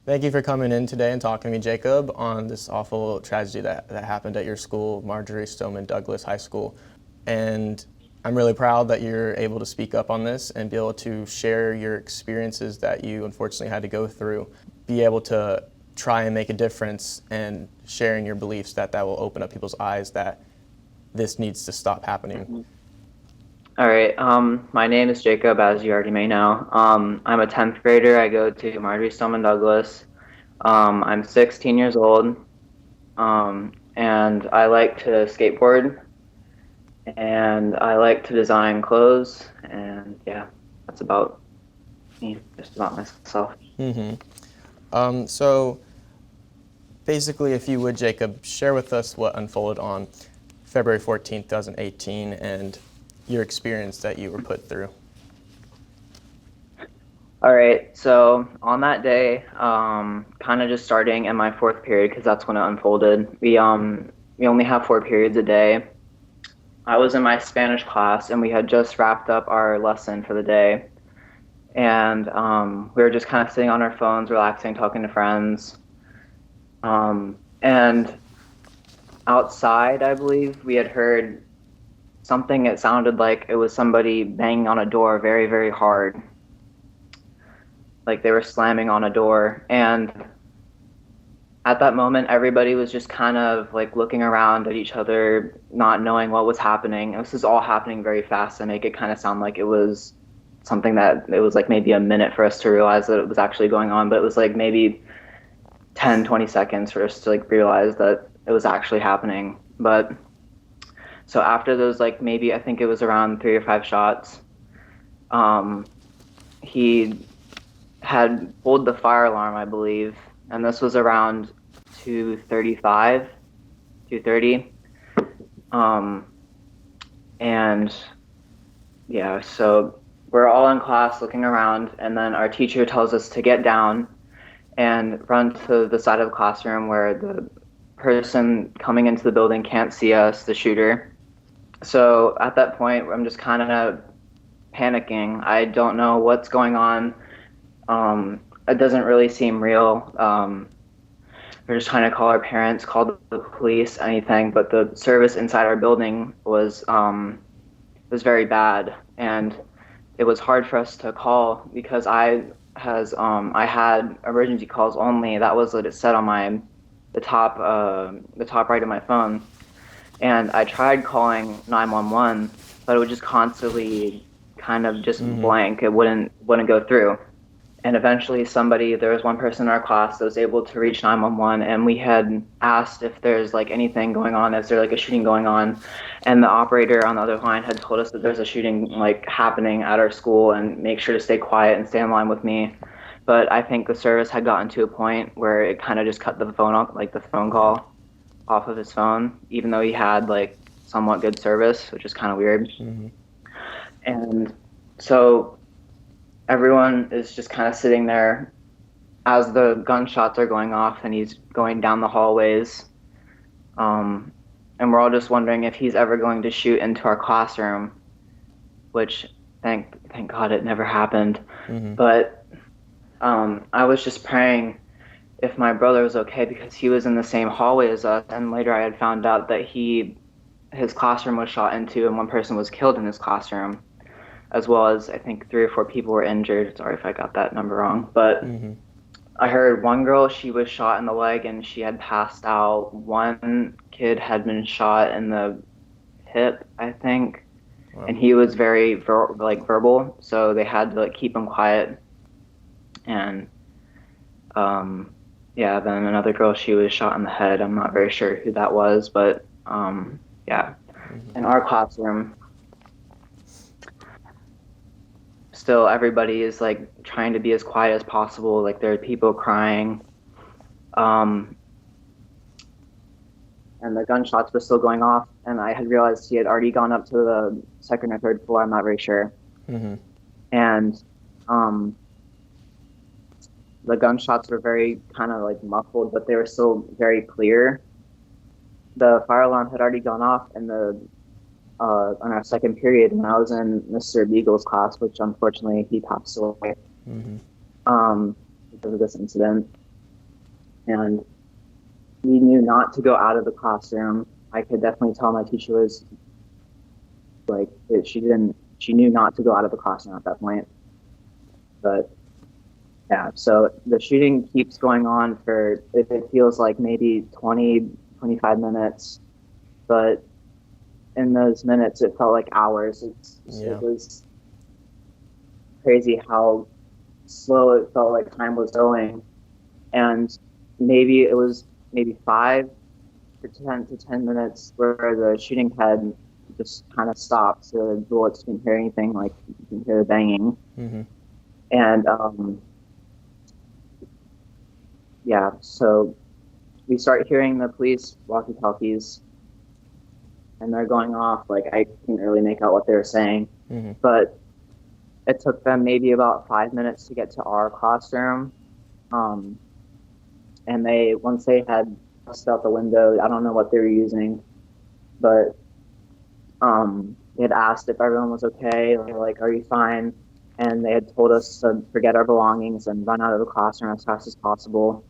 Thank you for coming in today and talking to me, Jacob, on this awful tragedy that happened at your school, Marjory Stoneman Douglas High School. And I'm really proud that you're able to speak up on this and be able to share your experiences that you unfortunately had to go through, be able to try and make a difference and sharing your beliefs that will open up people's eyes that this needs to stop happening. All right. My name is Jacob, as you already may know. I'm a 10th grader. I go to Marjory Stoneman Douglas. I'm 16 years old, and I like to skateboard, and I like to design clothes, and yeah, that's about me, just about myself. So basically, if you would, Jacob, share with us what unfolded on February 14th, 2018, and your experience that you were put through. All right, so on that day, kind of just starting in my fourth period, because that's when it unfolded. We only have 4 periods a day. I was in my Spanish class, and we had just wrapped up our lesson for the day. And we were just kind of sitting on our phones, relaxing, talking to friends. And outside, I believe, we had heard something. It sounded like it was somebody banging on a door very, very hard. Like they were slamming on a door. And at that moment, everybody was just kind of like looking around at each other, not knowing what was happening. This is all happening very fast to make it kind of sound like it was something that it was like maybe a minute for us to realize that it was actually going on, but it was like maybe 10, 20 seconds for us to like realize that it was actually happening. But so after those, like maybe I think it was around 3 or 5 shots, he had pulled the fire alarm, I believe, and this was around 2:35, 2:30. And yeah, so we're all in class looking around, and then our teacher tells us to get down and run to the side of the classroom where the person coming into the building can't see us, the shooter. So at that point, I'm just kind of panicking. I don't know what's going on. It doesn't really seem real. We're just trying to call our parents, call the police, anything. But the service inside our building was very bad, and it was hard for us to call because I had emergency calls only. That was what it said on the top right of my phone. And I tried calling 911, but it would just constantly kind of just blank. It wouldn't go through. And eventually there was one person in our class that was able to reach 911, and we had asked if there's like anything going on, is there like a shooting going on? And the operator on the other line had told us that there's a shooting like happening at our school and make sure to stay quiet and stay in line with me. But I think the service had gotten to a point where it kind of just cut the phone off, like the phone call off of his phone, even though he had like somewhat good service, which is kind of weird. And so everyone is just kind of sitting there as the gunshots are going off and he's going down the hallways. And we're all just wondering if he's ever going to shoot into our classroom, which thank God it never happened. But I was just praying if my brother was okay, because he was in the same hallway as us, and later I had found out that his classroom was shot into and one person was killed in his classroom, as well as I think 3 or 4 people were injured. Sorry if I got that number wrong, but I heard one girl, she was shot in the leg and she had passed out. One kid had been shot in the hip, I think. Wow. And he was very verbal, so they had to like keep him quiet. And yeah, then another girl, she was shot in the head. I'm not very sure who that was, but yeah. In our classroom, still everybody is like trying to be as quiet as possible. Like there are people crying. And the gunshots were still going off, and I had realized he had already gone up to the 2nd or 3rd floor. I'm not very sure. And the gunshots were very kind of like muffled, but they were still very clear. The fire alarm had already gone off in on our 2nd period when I was in Mr. Beagle's class, which unfortunately he passed away because of this incident. and we knew not to go out of the classroom. I could definitely tell my teacher was like, she knew not to go out of the classroom at that point. But yeah, so the shooting keeps going on for, it feels like maybe 20, 25 minutes, but in those minutes, it felt like hours. It was crazy how slow it felt like time was going. And maybe it was maybe 5 to 10 minutes where the shooting had just kind of stopped. So the bullets didn't hear anything, like you can hear the banging. Mm-hmm. And yeah, so we start hearing the police walkie-talkies, and they're going off. Like I couldn't really make out what they were saying, Mm-hmm. but it took them maybe about 5 minutes to get to our classroom. And once they had busted out the window, I don't know what they were using, but they had asked if everyone was okay. They were like, "Are you fine?" And they had told us to forget our belongings and run out of the classroom as fast as possible.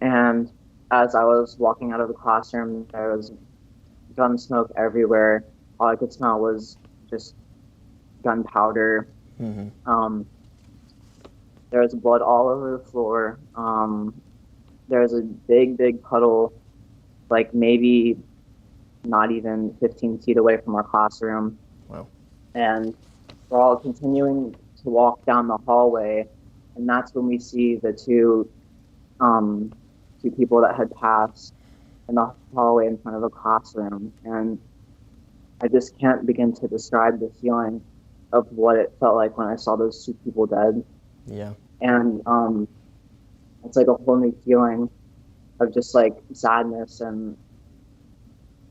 And as I was walking out of the classroom, there was gun smoke everywhere. All I could smell was just gunpowder. Mm-hmm. There was blood all over the floor. There was a big puddle, like maybe not even 15 feet away from our classroom. Wow. And we're all continuing to walk down the hallway, and that's when we see the two people that had passed in the hallway in front of the classroom. And I just can't begin to describe the feeling of what it felt like when I saw those two people dead. Yeah. And it's like a whole new feeling of just like sadness, and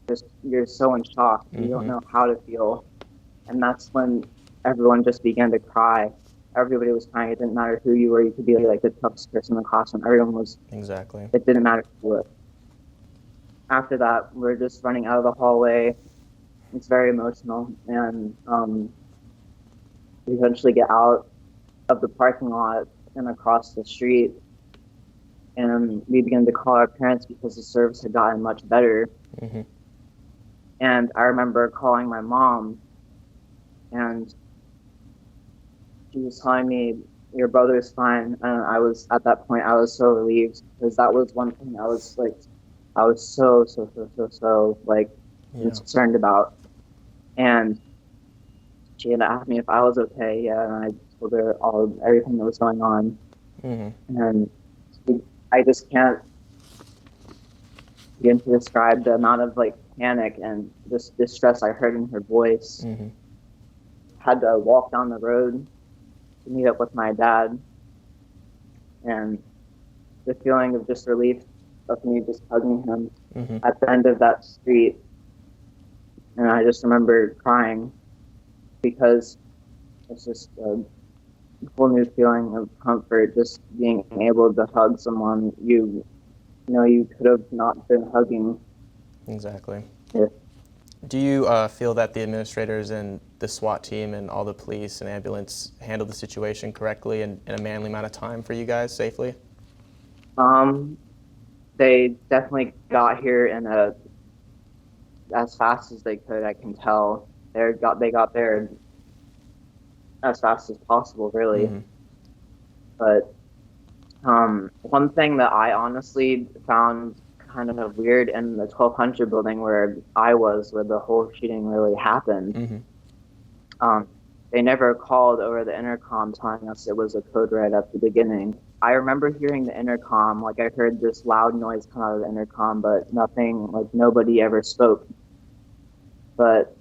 just you're so in shock. You don't know how to feel. And that's when everyone just began to cry. Everybody was crying. It didn't matter who you were. You could be like the toughest person in the classroom. Everyone was. Exactly. It didn't matter who you were. After that, we're just running out of the hallway. It's very emotional, and we eventually get out of the parking lot and across the street, and we began to call our parents because the service had gotten much better. Mm-hmm. And I remember calling my mom, and she was telling me, "Your brother's fine." And I was, at that point, I was so relieved, because that was one thing I was like, I was so like concerned about. And she had asked me if I was okay. Yeah, and I told her everything that was going on. Mm-hmm. And I just can't begin to describe the amount of like panic and just distress I heard in her voice. Mm-hmm. Had to walk down the road to meet up with my dad, and the feeling of just relief of me just hugging him at the end of that street. And I just remember crying, because it's just a whole new feeling of comfort, just being able to hug someone you could have not been hugging. Exactly. Yeah. Do you feel that the administrators and the SWAT team and all the police and ambulance handled the situation correctly and in a manly amount of time for you guys safely? They definitely got here as fast as they could. I can tell they got there as fast as possible, really. Mm-hmm. But one thing that I honestly found kind of weird in the 1200 building where the whole shooting really happened, Mm-hmm. They never called over the intercom telling us it was a code red at the beginning. I remember hearing the intercom, like I heard this loud noise come out of the intercom, but nothing, like nobody ever spoke. But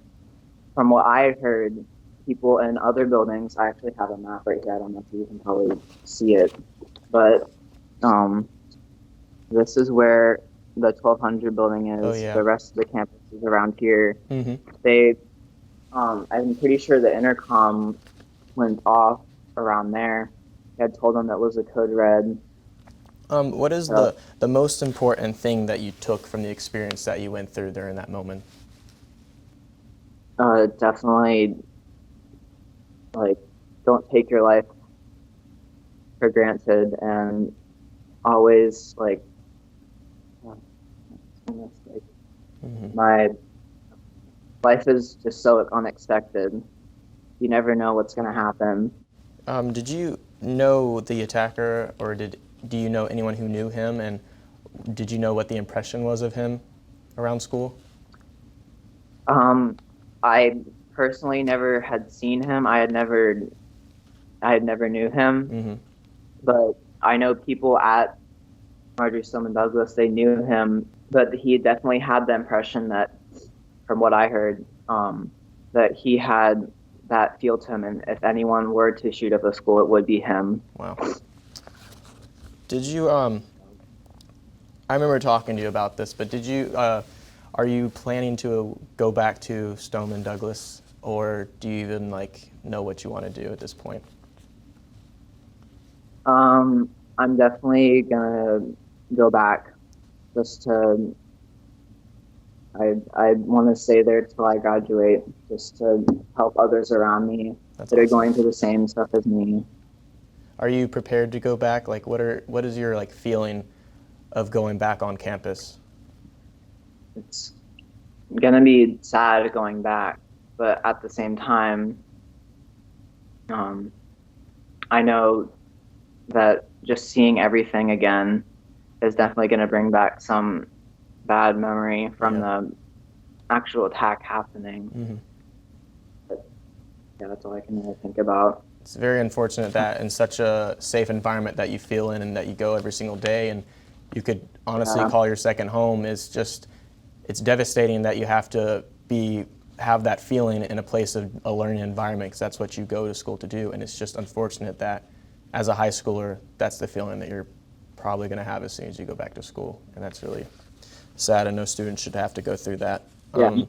from what I heard, people in other buildings, I actually have a map right here. I don't know if you can probably see it, but this is where the 1200 building is. Oh, yeah. The rest of the campus is around here. Mm-hmm. I'm pretty sure the intercom went off around there. I had told them that was a code red. What is the most important thing that you took from the experience that you went through during that moment? Definitely, like, don't take your life for granted, and always like, Hmm. my life is just so unexpected. You never know what's going to happen. Did you know the attacker, or do you know anyone who knew him, and did you know what the impression was of him around school? Um, I personally never had seen him. I had never knew him, Hmm. but I know people at Marjory Stoneman Douglas, they knew him, but he definitely had the impression that, from what I heard, that he had that feel to him, and if anyone were to shoot up a school, it would be him. Wow. Did you I remember talking to you about this, but are you planning to go back to Stoneman Douglas, or do you even like know what you want to do at this point? I'm definitely gonna go back just to. I want to stay there till I graduate, just to help others around me That's that are awesome. going through the same stuff as me. Are you prepared to go back? Like, what is your like feeling of going back on campus? It's gonna be sad going back, but at the same time, um, I know that just seeing everything again is definitely gonna bring back some bad memory from Yeah. the actual attack happening. Hmm. But yeah, that's all I can really think about. It's very unfortunate that in such a safe environment that you feel in and that you go every single day and you could honestly Yeah, call your second home is just, it's devastating that you have to have that feeling in a place of a learning environment because that's what you go to school to do. And it's just unfortunate that as a high schooler, that's the feeling that you're probably going to have as soon as you go back to school. And that's really sad, and no student should have to go through that. yeah,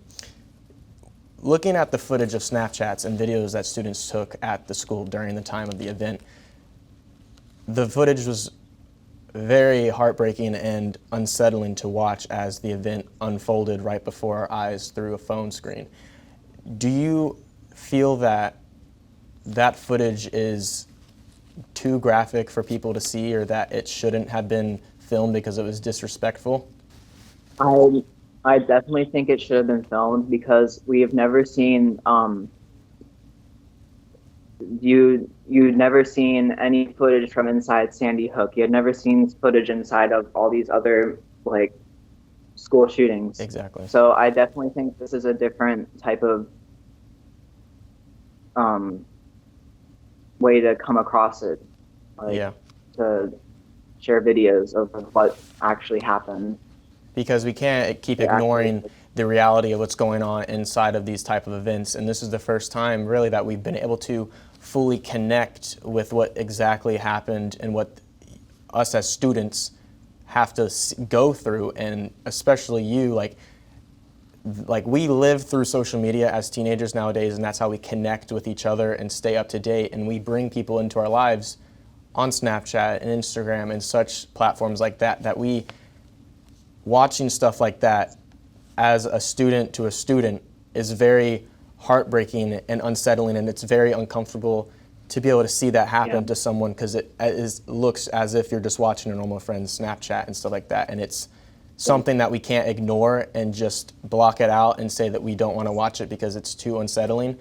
Looking at the footage of Snapchats and videos that students took at the school during the time of the event, the footage was very heartbreaking and unsettling to watch as the event unfolded right before our eyes through a phone screen. Do you feel that that footage is too graphic for people to see, or that it shouldn't have been filmed because it was disrespectful? I I definitely think it should have been filmed because we have never seen you'd never seen any footage from inside Sandy Hook. You had never seen footage inside of all these other like school shootings. Exactly. So I definitely think this is a different type of um, way to come across it, like Yeah. to share videos of what actually happened. Because we can't keep It actually, ignoring the reality of what's going on inside of these type of events. And this is the first time really that we've been able to fully connect with what exactly happened and what us as students have to go through. And especially you, like we live through social media as teenagers nowadays, and that's how we connect with each other and stay up to date. And we bring people into our lives on Snapchat and Instagram and such platforms like that, that we watching stuff like that as a student to a student is very heartbreaking and unsettling, and it's very uncomfortable to be able to see that yeah, happen to someone because looks as if you're just watching a normal friend's Snapchat and stuff like that, and it's something that we can't ignore and just block it out and say that we don't want to watch it because it's too unsettling.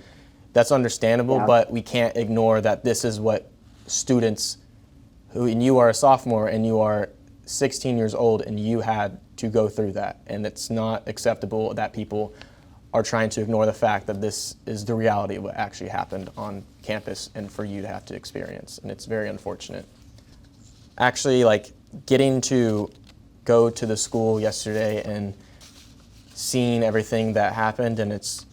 That's understandable, yeah, but we can't ignore that this is what students who, and you are a sophomore and you are 16 years old and you had to go through that. And it's not acceptable that people are trying to ignore the fact that this is the reality of what actually happened on campus and for you to have to experience. And it's very unfortunate. Actually, like getting to go to the school yesterday and seeing everything that happened, and it's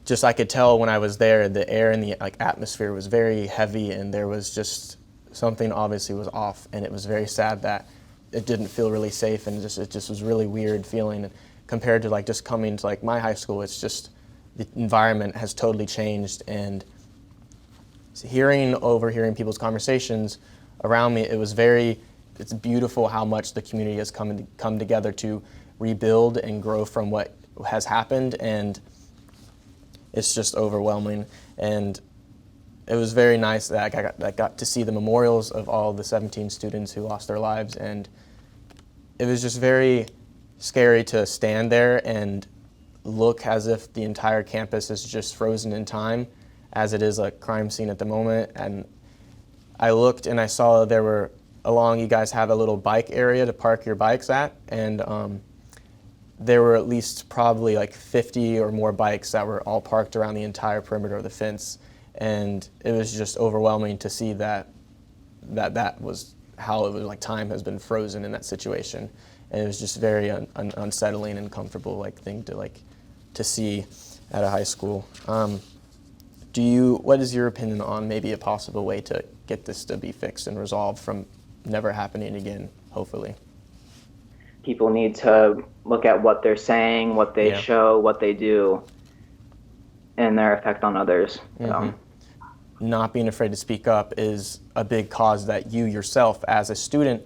just, I could tell when I was there, the air and the like atmosphere was very heavy, and there was just something obviously was off, and it was very sad that it didn't feel really safe, and it just was really weird feeling compared to like just coming to like my high school. It's just the environment has totally changed, and overhearing people's conversations around me, it's beautiful how much the community has come together to rebuild and grow from what has happened, and it's just overwhelming. And it was very nice that I got to see the memorials of all the 17 students who lost their lives, and it was just very scary to stand there and look as if the entire campus is just frozen in time, as it is a crime scene at the moment. And I looked and I saw there were, you guys have a little bike area to park your bikes at, and there were at least probably like 50 or more bikes that were all parked around the entire perimeter of the fence. And it was just overwhelming to see that was how it was, like time has been frozen in that situation. And it was just very unsettling and uncomfortable thing to see at a high school. What is your opinion on maybe a possible way to get this to be fixed and resolved from never happening again, hopefully? People need to look at what they're saying, what they show, what they do, and their effect on others. Mm-hmm. Not being afraid to speak up is a big cause that you yourself, as a student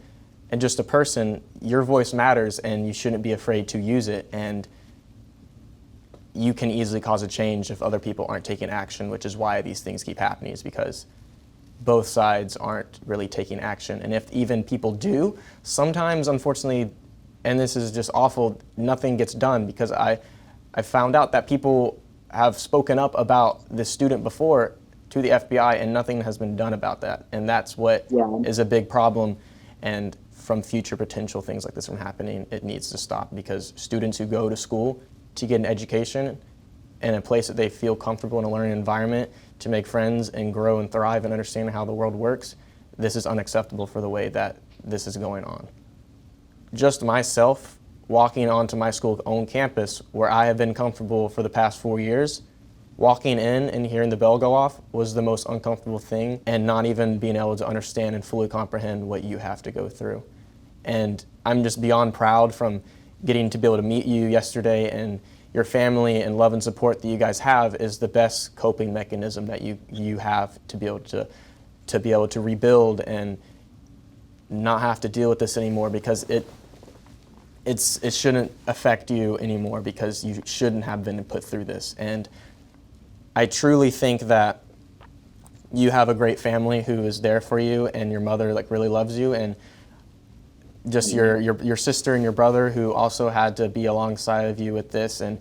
and just a person, your voice matters, and you shouldn't be afraid to use it. And you can easily cause a change if other people aren't taking action, which is why these things keep happening, is because both sides aren't really taking action. And if even people do, sometimes, unfortunately, and this is just awful, nothing gets done, because I found out that people have spoken up about this student before to the FBI, and nothing has been done about that. And that's what is a big problem. And from future potential things like this from happening, it needs to stop, because students who go to school to get an education in a place that they feel comfortable in, a learning environment, to make friends and grow and thrive and understand how the world works, this is unacceptable for the way that this is going on. Just myself walking onto my school's own campus, where I have been comfortable for the past 4 years, walking in and hearing the bell go off was the most uncomfortable thing, and not even being able to understand and fully comprehend what you have to go through. And I'm just beyond proud from getting to be able to meet you yesterday, and your family and love and support that you guys have is the best coping mechanism that you have to be able to rebuild and not have to deal with this anymore, because it shouldn't affect you anymore, because you shouldn't have been put through this. And I truly think that you have a great family who is there for you, and your mother really loves you, and just your sister and your brother who also had to be alongside of you with this. And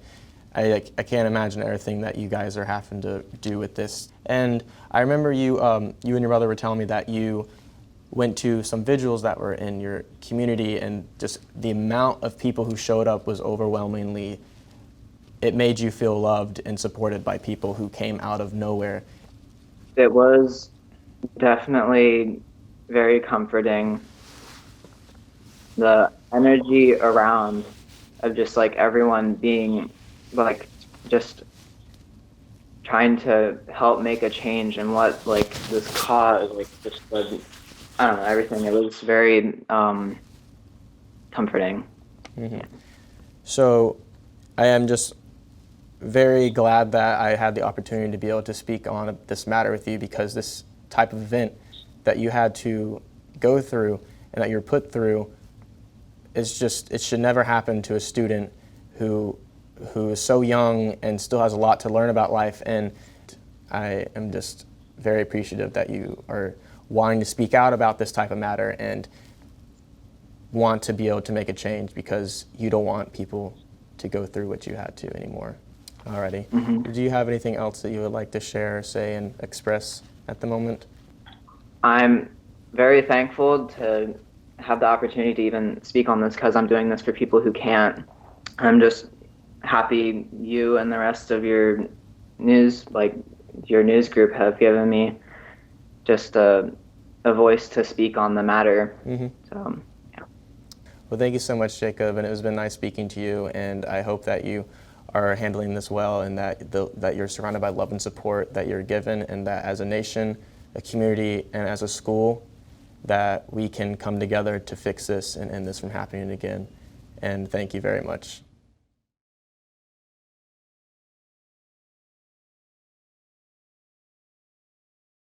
I can't imagine everything that you guys are having to do with this. And I remember you and your brother were telling me that you went to some vigils that were in your community, and just the amount of people who showed up was overwhelmingly, it made you feel loved and supported by people who came out of nowhere. It was definitely very comforting. The energy around of just everyone being just trying to help make a change, and what this cause just was, I don't know, everything. It was very comforting. Mm-hmm. So I am just very glad that I had the opportunity to be able to speak on this matter with you, because this type of event that you had to go through and that you're put through is just, it should never happen to a student who is so young and still has a lot to learn about life. And I am just very appreciative that you are wanting to speak out about this type of matter and want to be able to make a change, because you don't want people to go through what you had to anymore. Alrighty. Mm-hmm. Do you have anything else that you would like to share, say, and express at the moment? I'm very thankful to have the opportunity to even speak on this, because I'm doing this for people who can't. I'm just happy you and the rest of your news group have given me just a voice to speak on the matter. Mm-hmm. So, yeah. Well, thank you so much, Jacob, and it has been nice speaking to you, and I hope that you are handling this well, and that you're surrounded by love and support that you're given, and that as a nation, a community, and as a school, that we can come together to fix this and end this from happening again. And thank you very much.